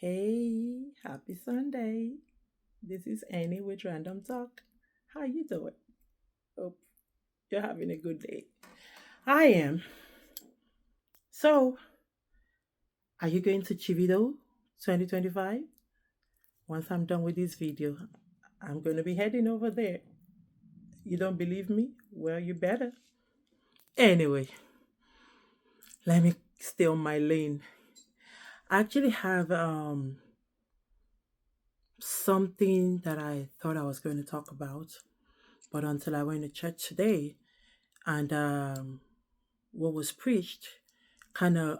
Hey, happy Sunday. This is Annie with Random Talk. How you doing? Hope you're having a good day. I am. So, are you going to Chivido 2025? Once I'm done with this video, I'm going to be heading over there. You don't believe me? Well, you better. Anyway, let me stay on my lane. I actually have something that I thought I was going to talk about, but until I went to church today and what was preached kind of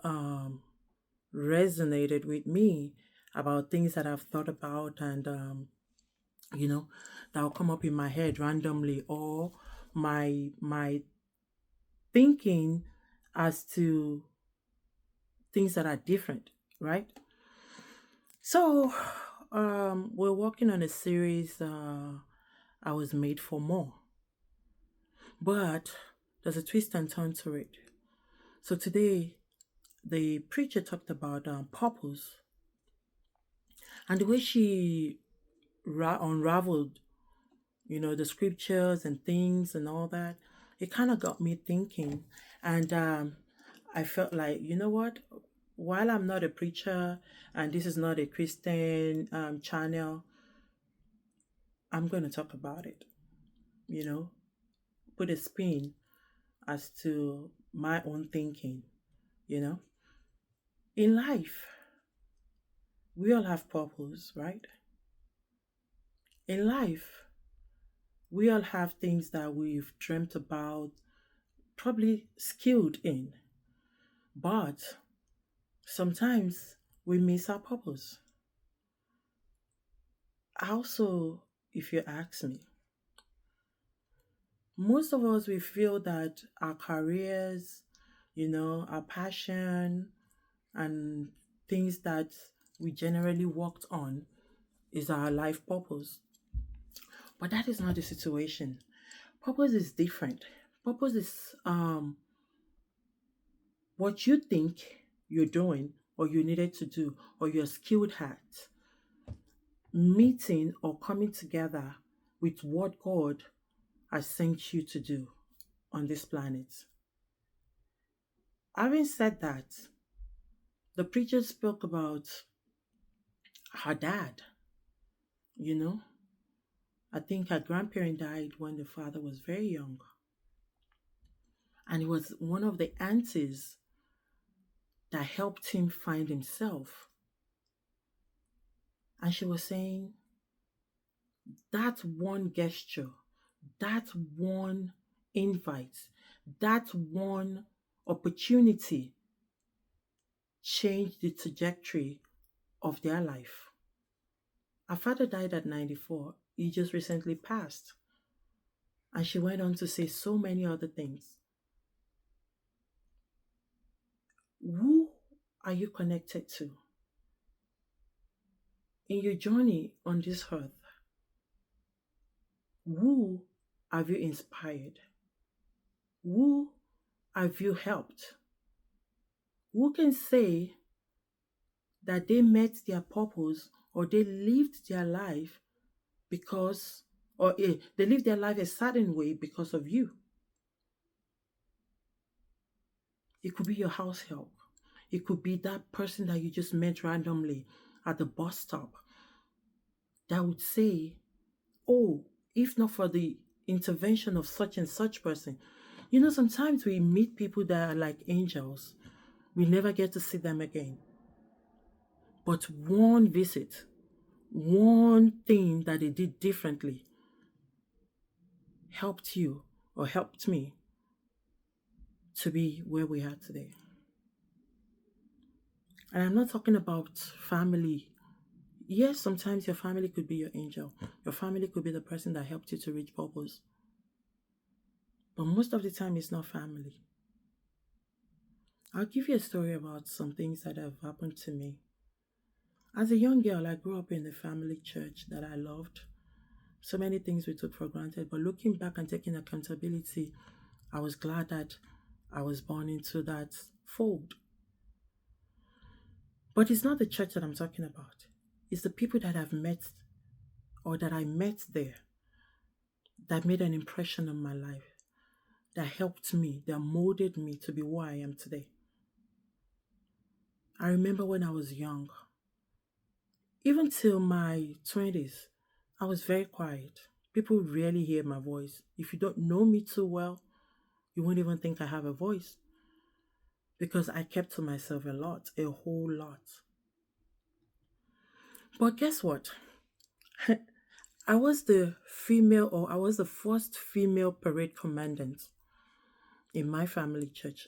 resonated with me about things that I've thought about and you know that will come up in my head randomly, or my thinking as to things that are different, right? So we're working on a series. I was made for more, but there's a twist and turn to it. So today the preacher talked about purpose, and the way she unraveled, the scriptures and things and all that, it kind of got me thinking. And I felt like, you know what? While I'm not a preacher and this is not a Christian channel, I'm going to talk about it, you know, put a spin as to my own thinking, you know. In life, we all have purpose, right? In life, we all have things that we've dreamt about, probably skilled in, but sometimes we miss our purpose. Also, if you ask me, most of us we feel that our careers, our passion and things that we generally worked on is our life purpose. But that is not the situation. Purpose is different. Purpose is what you think you're doing or you needed to do or you're skilled at meeting or coming together with what God has sent you to do on this planet. Having said that, the preacher spoke about her dad. You know, I think her grandparent died when the father was very young. And it was one of the aunties that helped him find himself. And she was saying that one gesture, that one invite, that one opportunity changed the trajectory of their life. Her father died at 94. He just recently passed. And she went on to say so many other things. Who are you connected to in your journey on this earth? Who have you inspired? Who have you helped? Who can say that they met their purpose or they lived their life because, or they lived their life a certain way because of you? It could be your house help. It could be that person that you just met randomly at the bus stop that would say, oh, if not for the intervention of such and such person. Sometimes we meet people that are like angels. We never get to see them again. But one visit, one thing that they did differently helped you or helped me to be where we are today. And I'm not talking about family. Yes, sometimes your family could be your angel. Your family could be the person that helped you to reach purpose. But most of the time, it's not family. I'll give you a story about some things that have happened to me. As a young girl, I grew up in a family church that I loved. So many things we took for granted, but looking back and taking accountability, I was glad that I was born into that fold. But it's not the church that I'm talking about. It's the people that I've met or that I met there that made an impression on my life, that helped me, that molded me to be who I am today. I remember when I was young, even till my 20s, I was very quiet. People rarely hear my voice. If you don't know me too well, you won't even think I have a voice because I kept to myself a lot, a whole lot. But guess what? I was the female, or I was the first female parade commandant in my family church.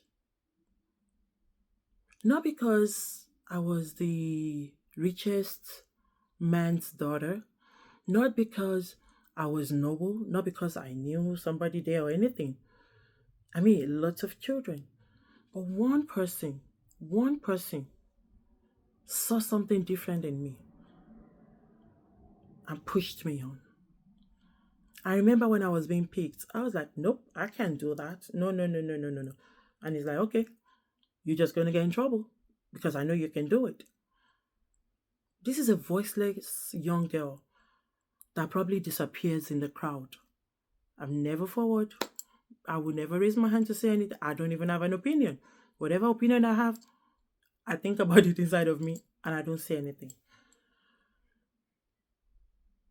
Not because I was the richest man's daughter, not because I was noble, not because I knew somebody there or anything. I mean, lots of children. But one person saw something different in me and pushed me on. I remember when I was being picked, I was like, nope, I can't do that. No, no, no, no, no, no, no. And he's like, okay, you're just going to get in trouble because I know you can do it. This is a voiceless young girl that probably disappears in the crowd. I'm never forward. I will never raise my hand to say anything. I don't even have an opinion. Whatever opinion I have, I think about it inside of me and I don't say anything.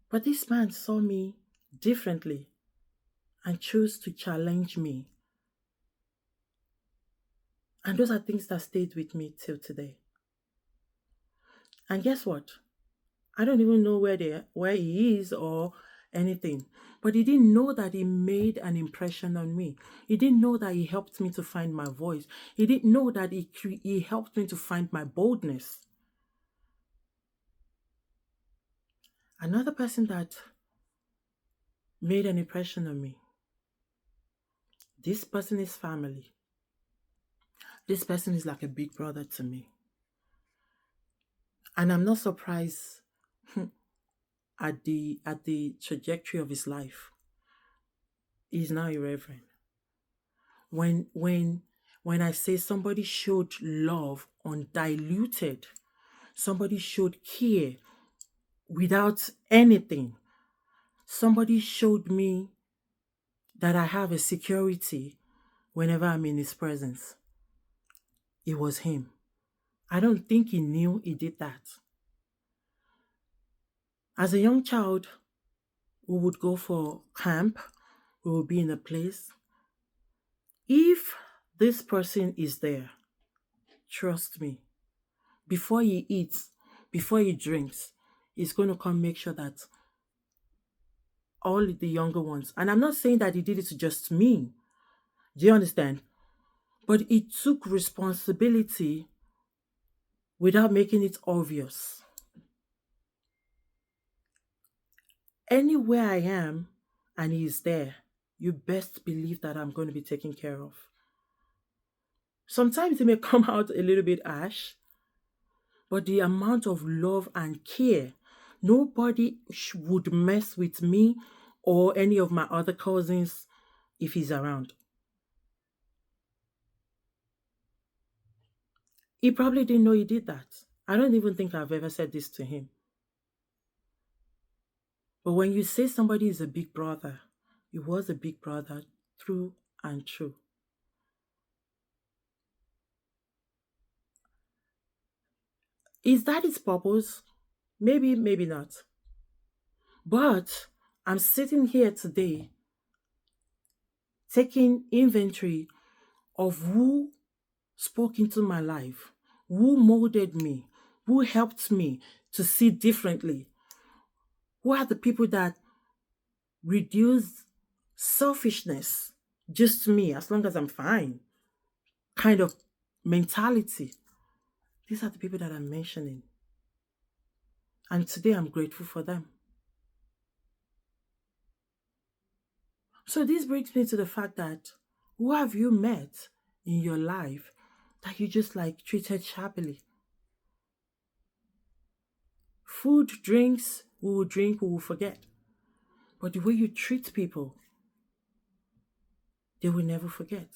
But this man saw me differently and chose to challenge me. And those are things that stayed with me till today. And guess what? I don't even know where he is or anything. But he didn't know that he made an impression on me. He didn't know that he helped me to find my voice. He didn't know that he helped me to find my boldness. Another person that made an impression on me. This person is family. This person is like a big brother to me. And I'm not surprised at the trajectory of his life. He's now a reverend. When when when I say somebody showed love undiluted, somebody showed care without anything, somebody showed me that I have a security whenever I'm in his presence. It was him. I don't think he knew he did that. As a young child, we would go for camp, we would be in a place. If this person is there, trust me, before he eats, before he drinks, he's going to come make sure that all the younger ones, and I'm not saying that he did it to just me, do you understand? But he took responsibility without making it obvious. Anywhere I am and he's there, you best believe that I'm going to be taken care of. Sometimes it may come out a little bit harsh, but the amount of love and care, nobody would mess with me or any of my other cousins if he's around. He probably didn't know he did that. I don't even think I've ever said this to him. But when you say somebody is a big brother, he was a big brother through and through. Is that its purpose? Maybe, maybe not. But I'm sitting here today taking inventory of who spoke into my life, who molded me, who helped me to see differently, who are the people that reduce selfishness, just me, as long as I'm fine, kind of mentality. These are the people that I'm mentioning. And today I'm grateful for them. So this brings me to the fact that who have you met in your life that you just like treated sharply? Food, drinks, we will drink, we will forget. But the way you treat people, they will never forget.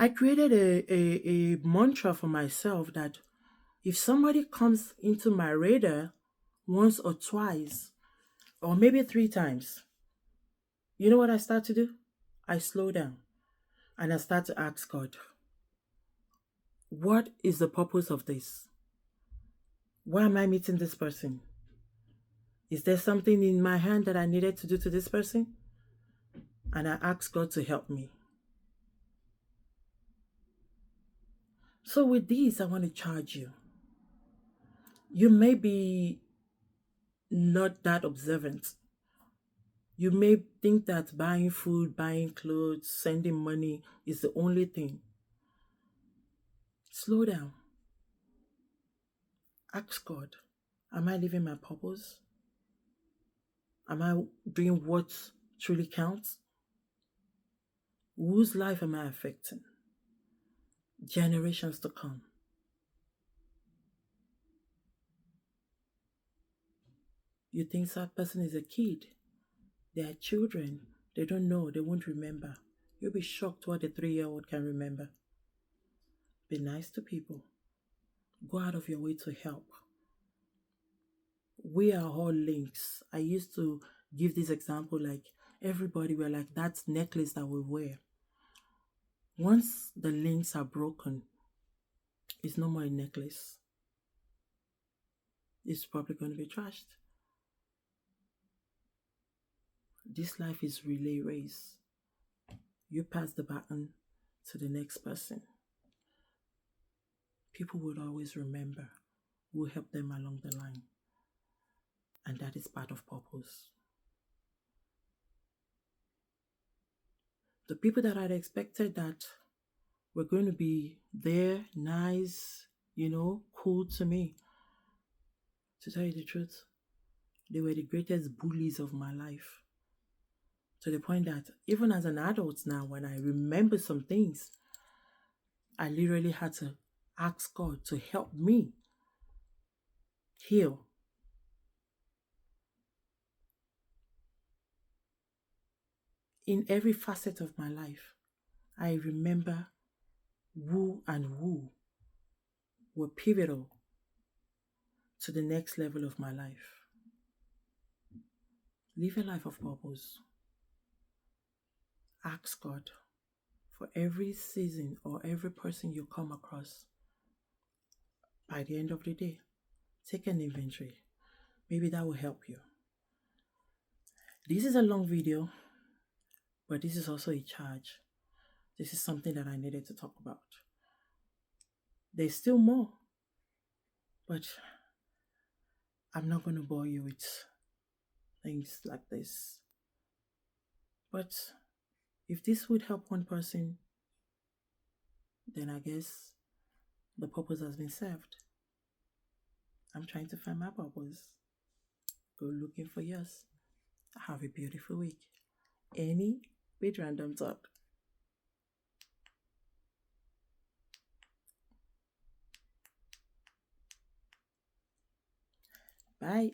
I created a mantra for myself that if somebody comes into my radar once or twice, or maybe three times, you know what I start to do? I slow down and I start to ask God, what is the purpose of this? Why am I meeting this person? Is there something in my hand that I needed to do to this person? And I ask God to help me. So, with these, I want to charge you. You may be not that observant. You may think that buying food, buying clothes, sending money is the only thing. Slow down. Ask God, am I living my purpose? Am I doing what truly counts? Whose life am I affecting? Generations to come. You think that person is a kid? They are children. They don't know. They won't remember. You'll be shocked what a 3-year-old can remember. Be nice to people. Go out of your way to help. We are all links. I used to give this example like everybody, we're like that necklace that we wear. Once the links are broken, it's no more a necklace. It's probably going to be trashed. This life is relay race. You pass the baton to the next person. People will always remember. We'll help them along the line. And that is part of purpose. The people that I'd expected that were going to be there, nice, cool to me, to tell you the truth, they were the greatest bullies of my life. To the point that even as an adult now, when I remember some things, I literally had to ask God to help me heal. In every facet of my life, I remember who were pivotal to the next level of my life. Live a life of purpose. Ask God for every season or every person you come across. By the end of the day, take an inventory. Maybe that will help you. This is a long video, but this is also a charge. This is something that I needed to talk about. There's still more, but I'm not going to bore you with things like this. But if this would help one person, then I guess the purpose has been served. I'm trying to find my purpose. Go looking for yours. Have a beautiful week. Any with Random Talk. Bye.